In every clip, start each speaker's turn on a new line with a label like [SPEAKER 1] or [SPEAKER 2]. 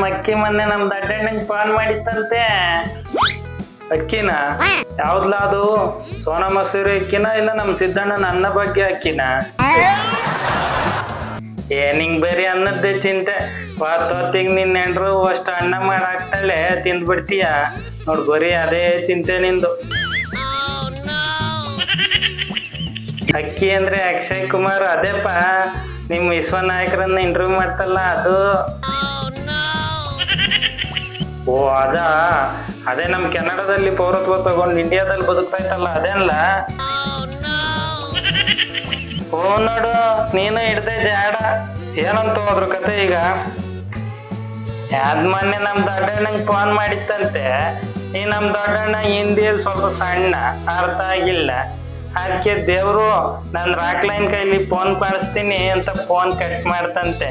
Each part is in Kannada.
[SPEAKER 1] ಅಕ್ಕಿ ಮೊನ್ನೆ ನಮ್ ದಡ್ಡಣ್ಣಂಗ್ ಫೋನ್ ಮಾಡಿತ್ತಂತೆ. ಅಕ್ಕಿನ ಯಾವ್ದ್ಲ ಅದು? ಸೋನಾ ಮಸೂರಿ ಅಕ್ಕಿನ ಇಲ್ಲ ನಮ್ ಸಿದ್ದಣ್ಣನ ಅನ್ನ ಬಗ್ಗೆ ಅಕ್ಕಿನ? ನಿಂಗ್ ಬರೀ ಅನ್ನದ್ದೇ ಚಿಂತೆ. ಹೊತ್ತಿಗೆ ನಿನ್ನ ಹೆಂಡ್ರು ಅಷ್ಟು ಅನ್ನ ಮಾಡಾಕ್ತಾಳೆ, ತಿಂದ್ಬಿಡ್ತೀಯ ನೋಡ್. ಬರೀ ಅದೇ ಚಿಂತೆ ನಿಂದು. ಅಕ್ಕಿ ಅಂದ್ರೆ ಅಕ್ಷಯ್ ಕುಮಾರ್ ಅದೇಪ್ಪ, ನಿಮ್ ವಿಶ್ವನಾಯಕರನ್ನ ಇಂಟರ್ವ್ಯೂ ಮಾಡ್ತಲ್ಲ ಅದು. ಓ ಅದೇ ನಮ್ ಕೆನಡಾದಲ್ಲಿ ಪೌರತ್ವ ತಗೊಂಡು ಇಂಡಿಯಾದಲ್ಲಿ ಬದುಕ್ತಾ ಇತ್ತಲ್ಲ ಅದೇನಲ್ಲ? ಓ ನೋಡು, ನೀನು ಹಿಡ್ದೆ ಜಾಡ. ಏನಂತ ಹೋದ್ರು ಕತೆ ಈಗ? ಅದ್ ಮೊನ್ನೆ ನಮ್ ದೊಡ್ಡಣ್ಣಂಗ್ ಫೋನ್ ಮಾಡಿತ್ತಂತೆ. ಈ ನಮ್ ದೊಡ್ಡಣ್ಣ ಹಿಂದಿಯಲ್ಲಿ ಸ್ವಲ್ಪ ಸಣ್ಣ, ಅರ್ಥ ಆಗಿಲ್ಲ. ಅದಕ್ಕೆ ದೇವ್ರು ನಾನ್ ರಾಕ್ಲೈನ್ ಕೈಲಿ ಫೋನ್ ಮಾಡಿಸ್ತೀನಿ ಅಂತ ಫೋನ್ ಕಟ್ ಮಾಡ್ತಂತೆ.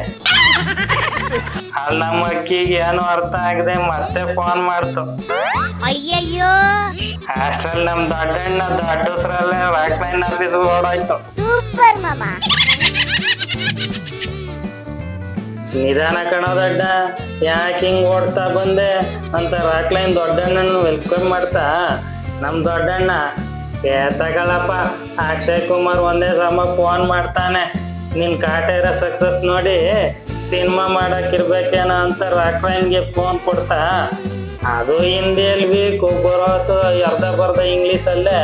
[SPEAKER 1] ಅಲ್ಲಿ ನಮ್ಮ ಅಕ್ಕಿಗೆ ಏನು ಅರ್ಥ ಆಗದೆ ಮತ್ತೆ ಫೋನ್ ಮಾಡ್ತು.
[SPEAKER 2] ಅಯ್ಯಯ್ಯೋ,
[SPEAKER 1] ಅಷ್ಟ್ರಲ್ಲಿ ನಮ್ ದೊಡ್ಡಣ್ಣ ದೊಡ್ಡಸ್ರಲ್ಲೇ ರಾಕ್ಲೈನ್ ಆಫೀಸ್ ಓಡಾಯ್ತು.
[SPEAKER 2] ಸೂಪರ್ ಮಾಮಾ.
[SPEAKER 1] ನಿಧಾನ ಕಣೋ ದೊಡ್ಡ, ಯಾಕೆ ಹಿಂಗ್ ಓಡ್ತಾ ಬಂದೆ ಅಂತ ರಾಕ್ಲೈನ್ ದೊಡ್ಡಣ್ಣನ ವೆಲ್ಕಮ್ ಮಾಡ್ತಾ ನಮ್ ದೊಡ್ಡಣ್ಣ, ತಗೊಳಪ್ಪ ಅಕ್ಷಯ್ ಕುಮಾರ್ ಒಂದೇ ಸಮ ಫೋನ್ ಮಾಡ್ತಾನೆ, ನಿನ್ ಕಾಟ ಇರೋ ಸಕ್ಸಸ್ ನೋಡಿ ಸಿನಿಮಾ ಮಾಡಕ್ಕಿರ್ಬೇಕೇನೋ ಅಂತ ರಾಕ್ಲೈನ್ಗೆ ಫೋನ್ ಕೊಡ್ತಾ, ಅದು ಹಿಂದಿಯಲ್ಲಿ ಬೇಕು ಬರೋತು ಅರ್ಧ ಬರ್ಧ ಇಂಗ್ಲೀಷಲ್ಲೇ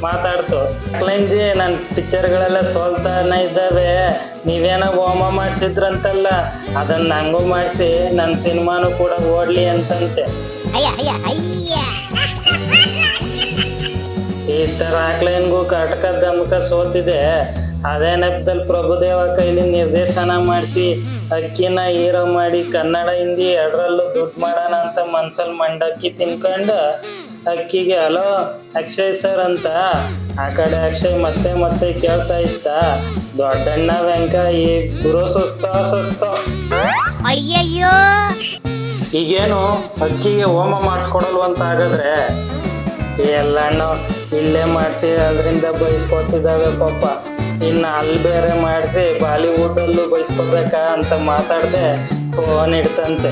[SPEAKER 1] ಮಾತಾಡ್ತು. ರಾಕ್ಲೈನ್ ಜಿ, ನನ್ನ ಪಿಕ್ಚರ್ಗಳೆಲ್ಲ ಸೋಲ್ತಾನೆ ಇದ್ದಾವೆ, ನೀವೇನೋ ಹೋಮ ಮಾಡಿಸಿದ್ರಂತಲ್ಲ ಅದನ್ನ ನಂಗೂ ಮಾಡಿಸಿ ನನ್ನ ಸಿನಿಮಾನು ಕೂಡ ಓಡ್ಲಿ ಅಂತಂತೆ. ಈ ತರ ರಾಕ್ಲೈನ್ಗೂ ಕಟಕ ದಮಕ ಸೋತಿದೆ. ಅದೇ ನೆಪದಲ್ಲಿ ಪ್ರಭುದೇವ ಕೈಲಿ ನಿರ್ದೇಶನ ಮಾಡಿಸಿ ಅಕ್ಕಿನ ಹೀರೋ ಮಾಡಿ ಕನ್ನಡ ಹಿಂದಿ ಎರಡರಲ್ಲೂ ದುಡ್ಡು ಮಾಡೋಣ ಅಂತ ಮನ್ಸಲ್ಲಿ ಮಂಡಕ್ಕಿ ತಿನ್ಕೊಂಡು ಅಕ್ಕಿಗೆ ಹಲೋ ಅಕ್ಷಯ್ ಸರ್ ಅಂತ ಆ ಕಡೆ ಅಕ್ಷಯ್ ಮತ್ತೆ ಮತ್ತೆ ಕೇಳ್ತಾ ಇತ್ತ. ದೊಡ್ಡಣ್ಣ ವೆಂಕ ಇಬ್ರು ಸುಸ್ತ.
[SPEAKER 2] ಅಯ್ಯಯ್ಯೋ,
[SPEAKER 1] ಈಗೇನು ಅಕ್ಕಿಗೆ ಹೋಮ ಮಾಡಿಸ್ಕೊಡಲ್ವಂತ ಹಾಗಾದ್ರೆ? ಎಲ್ಲಣ್ಣ ಇಲ್ಲೇ ಮಾಡಿಸಿ ಅದರಿಂದ ಬಯಸ್ಕೊತಿದ್ದಾವೆ ಪಾಪ. ಇನ್ನು ಅಲ್ಲಿ ಬೇರೆ ಮಾಡಿಸಿ ಬಾಲಿವುಡ್ ಅಲ್ಲೂ ಬಯಸ್ಕೋಬೇಕಾ ಅಂತ ಮಾತಾಡದೆ ಫೋನ್ ಇಡ್ತಂತೆ.